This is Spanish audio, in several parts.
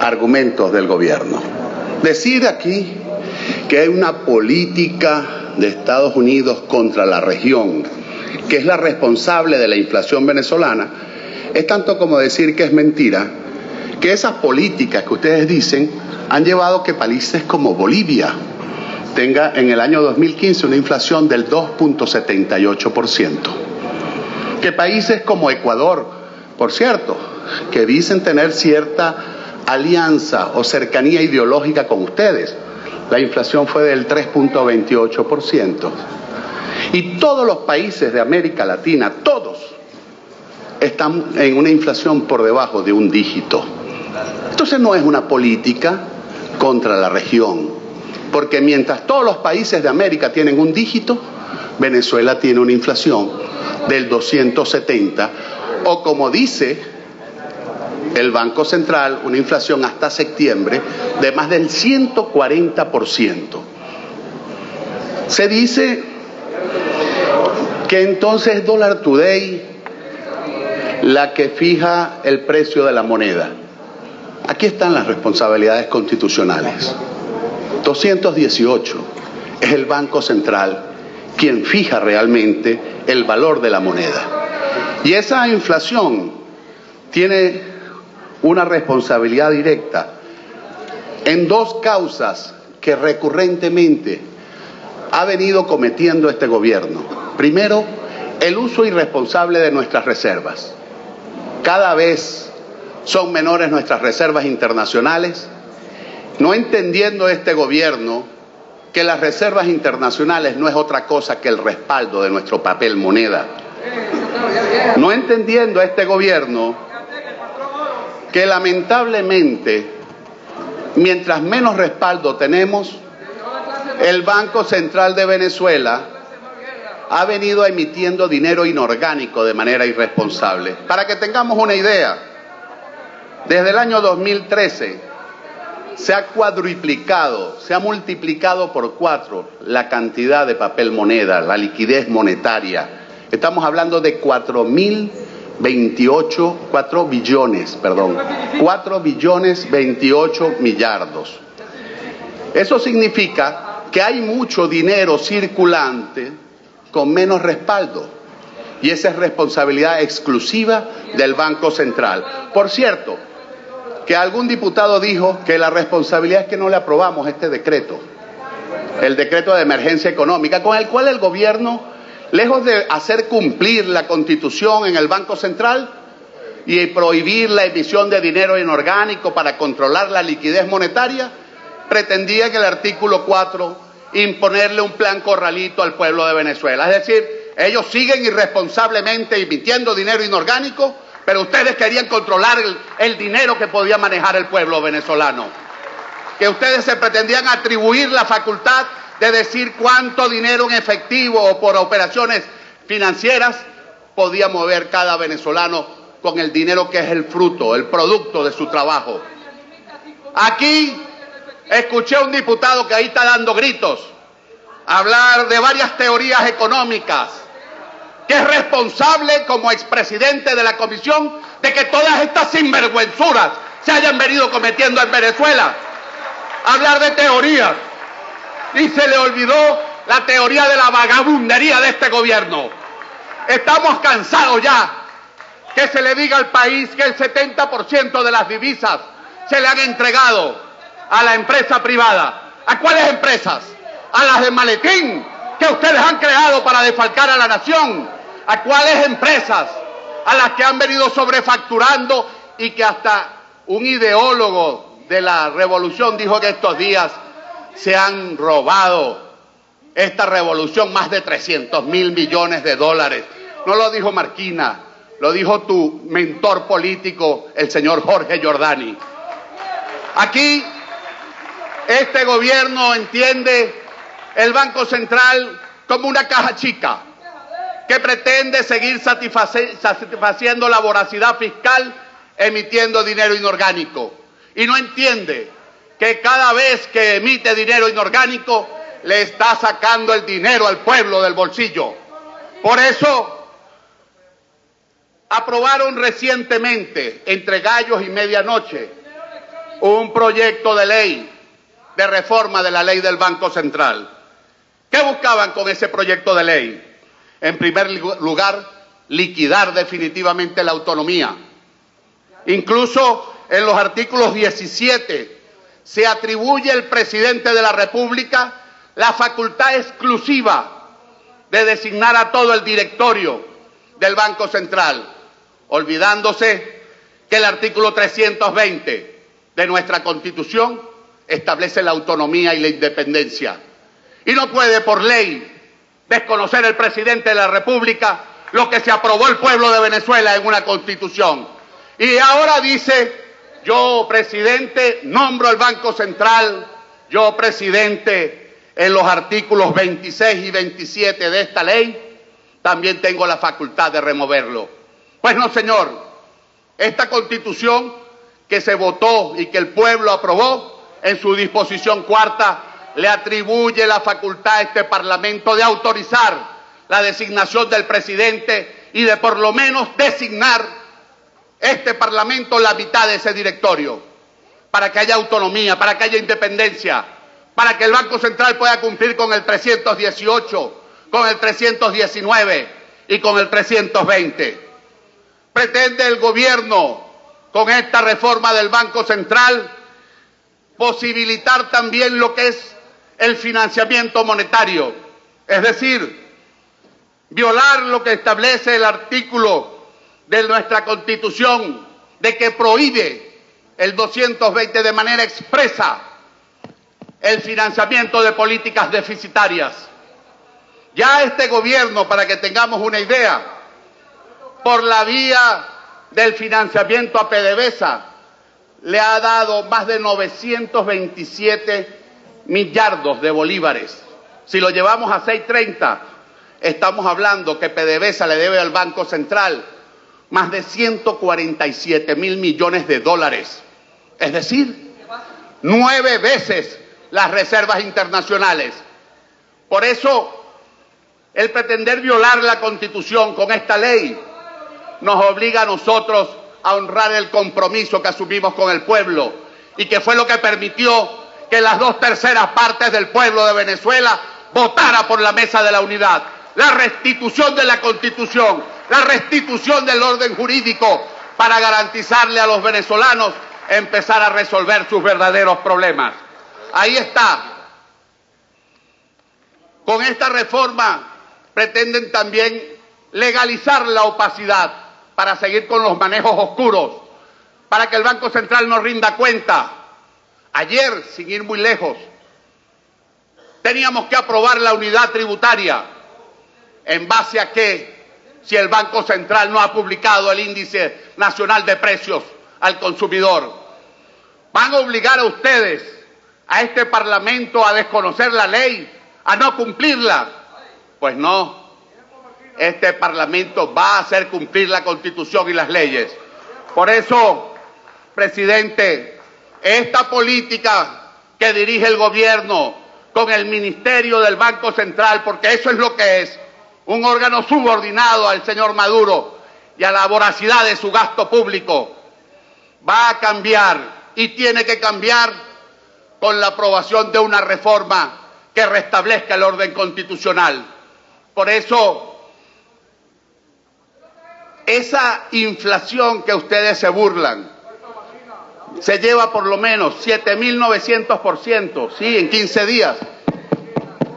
argumentos del gobierno. Decir aquí que hay una política de Estados Unidos contra la región, que es la responsable de la inflación venezolana, es tanto como decir que es mentira, que esas políticas que ustedes dicen han llevado a que países como Bolivia tenga en el año 2015 una inflación del 2.78%. Que países como Ecuador, por cierto, que dicen tener cierta alianza o cercanía ideológica con ustedes, la inflación fue del 3.28%. Y todos los países de América Latina, todos, están en una inflación por debajo de un dígito. Entonces no es una política contra la región, porque mientras todos los países de América tienen un dígito, Venezuela tiene una inflación del 270, o como dice el Banco Central, una inflación hasta septiembre de más del 140%. Se dice que entonces es Dollar Today la que fija el precio de la moneda. Aquí están las responsabilidades constitucionales. 218 es el Banco Central quien fija realmente el valor de la moneda. Y esa inflación tiene una responsabilidad directa en dos causas que recurrentemente ha venido cometiendo este gobierno. Primero, el uso irresponsable de nuestras reservas. Cada vez son menores nuestras reservas internacionales, no entendiendo este gobierno que las reservas internacionales no es otra cosa que el respaldo de nuestro papel moneda. No entendiendo este gobierno que lamentablemente, mientras menos respaldo tenemos, el Banco Central de Venezuela ha venido emitiendo dinero inorgánico de manera irresponsable. Para que tengamos una idea, desde el año 2013 se ha cuadruplicado, se ha multiplicado por 4 la cantidad de papel moneda, la liquidez monetaria. Estamos hablando de 4 billones 28 millardos. Eso significa que hay mucho dinero circulante con menos respaldo, y esa es responsabilidad exclusiva del Banco Central. Por cierto, que algún diputado dijo que la responsabilidad es que no le aprobamos este decreto, el decreto de emergencia económica, con el cual el gobierno, lejos de hacer cumplir la Constitución en el Banco Central y prohibir la emisión de dinero inorgánico para controlar la liquidez monetaria, pretendía en el artículo 4 imponerle un plan corralito al pueblo de Venezuela. Es decir, ellos siguen irresponsablemente emitiendo dinero inorgánico, pero ustedes querían controlar el dinero que podía manejar el pueblo venezolano. Que ustedes se pretendían atribuir la facultad de decir cuánto dinero en efectivo o por operaciones financieras podía mover cada venezolano con el dinero que es el fruto, el producto de su trabajo. Aquí escuché a un diputado que ahí está dando gritos, hablar de varias teorías económicas, que es responsable como expresidente de la comisión de que todas estas sinvergüenzuras se hayan venido cometiendo en Venezuela. Hablar de teorías, y se le olvidó la teoría de la vagabundería de este gobierno. Estamos cansados ya que se le diga al país que el 70% de las divisas se le han entregado a la empresa privada. ¿A cuáles empresas? A las de maletín que ustedes han creado para defalcar a la nación. ¿A cuáles empresas? A las que han venido sobrefacturando y que hasta un ideólogo de la revolución dijo que estos días se han robado esta revolución más de 300.000 millones de dólares. No lo dijo Marquina, lo dijo tu mentor político, el señor Jorge Giordani. Aquí este gobierno entiende el Banco Central como una caja chica que pretende seguir satisfaciendo la voracidad fiscal emitiendo dinero inorgánico, y no entiende que cada vez que emite dinero inorgánico le está sacando el dinero al pueblo del bolsillo. Por eso aprobaron recientemente, entre gallos y medianoche, un proyecto de ley de reforma de la ley del Banco Central. ¿Qué buscaban con ese proyecto de ley? En primer lugar, liquidar definitivamente la autonomía. Incluso en los artículos 17 se atribuye al presidente de la República la facultad exclusiva de designar a todo el directorio del Banco Central, olvidándose que el artículo 320 de nuestra Constitución establece la autonomía y la independencia. Y no puede por ley desconocer el presidente de la República lo que se aprobó el pueblo de Venezuela en una Constitución. Y ahora dice, yo, presidente, nombro el Banco Central, yo, presidente, en los artículos 26 y 27 de esta ley, también tengo la facultad de removerlo. Pues no, señor. Esta Constitución que se votó y que el pueblo aprobó, en su disposición cuarta, le atribuye la facultad a este Parlamento de autorizar la designación del presidente y de por lo menos designar este Parlamento la mitad de ese directorio, para que haya autonomía, para que haya independencia, para que el Banco Central pueda cumplir con el 318, con el 319 y con el 320. Pretende el gobierno, con esta reforma del Banco Central, posibilitar también lo que es el financiamiento monetario, es decir, violar lo que establece el artículo de nuestra Constitución, de que prohíbe el 220 de manera expresa el financiamiento de políticas deficitarias. Ya este gobierno, para que tengamos una idea, por la vía del financiamiento a PDVSA, le ha dado más de 927 millardos de bolívares. Si lo llevamos a 6.30, estamos hablando que PDVSA le debe al Banco Central más de 147.000 millones de dólares. Es decir, 9 veces las reservas internacionales. Por eso, el pretender violar la Constitución con esta ley nos obliga a nosotros a honrar el compromiso que asumimos con el pueblo y que fue lo que permitió que las 2/3 partes del pueblo de Venezuela votara por la mesa de la unidad. La restitución de la Constitución, la restitución del orden jurídico para garantizarle a los venezolanos empezar a resolver sus verdaderos problemas. Ahí está. Con esta reforma pretenden también legalizar la opacidad para seguir con los manejos oscuros, para que el Banco Central no rinda cuenta. Ayer, sin ir muy lejos, teníamos que aprobar la unidad tributaria. ¿En base a qué? Si el Banco Central no ha publicado el índice nacional de precios al consumidor. ¿Van a obligar a ustedes, a este Parlamento, a desconocer la ley, a no cumplirla? Pues no. Este Parlamento va a hacer cumplir la Constitución y las leyes. Por eso, presidente, esta política que dirige el gobierno con el Ministerio del Banco Central, porque eso es lo que es, un órgano subordinado al señor Maduro y a la voracidad de su gasto público, va a cambiar y tiene que cambiar con la aprobación de una reforma que restablezca el orden constitucional. Por eso, esa inflación que ustedes se burlan se lleva por lo menos 7.900%, sí, en 15 días.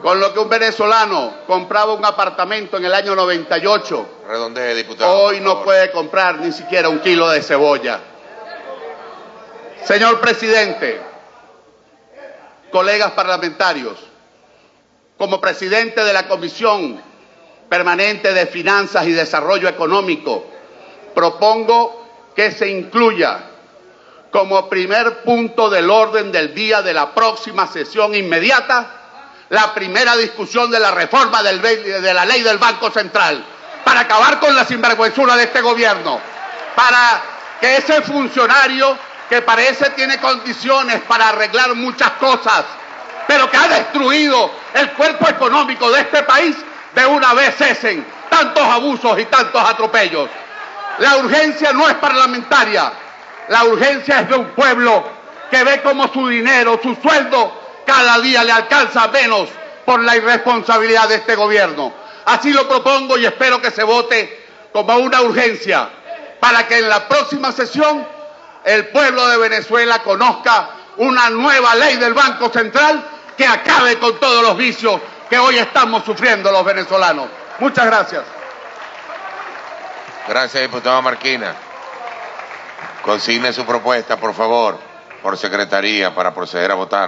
Con lo que un venezolano compraba un apartamento en el año 98, redondee, diputado, hoy no puede comprar ni siquiera 1 kilo de cebolla. Señor presidente, colegas parlamentarios, como presidente de la Comisión Permanente de Finanzas y Desarrollo Económico, propongo que se incluya como primer punto del orden del día de la próxima sesión inmediata la primera discusión de la reforma de la ley del Banco Central, para acabar con la sinvergüenzura de este gobierno, para que ese funcionario que parece tiene condiciones para arreglar muchas cosas, pero que ha destruido el cuerpo económico de este país, de una vez cesen tantos abusos y tantos atropellos. La urgencia no es parlamentaria, la urgencia es de un pueblo que ve como su dinero, su sueldo, cada día le alcanza menos por la irresponsabilidad de este gobierno. Así lo propongo y espero que se vote como una urgencia para que en la próxima sesión el pueblo de Venezuela conozca una nueva ley del Banco Central que acabe con todos los vicios que hoy estamos sufriendo los venezolanos. Muchas gracias. Gracias, diputado Marquina. Consigne su propuesta, por favor, por secretaría para proceder a votar.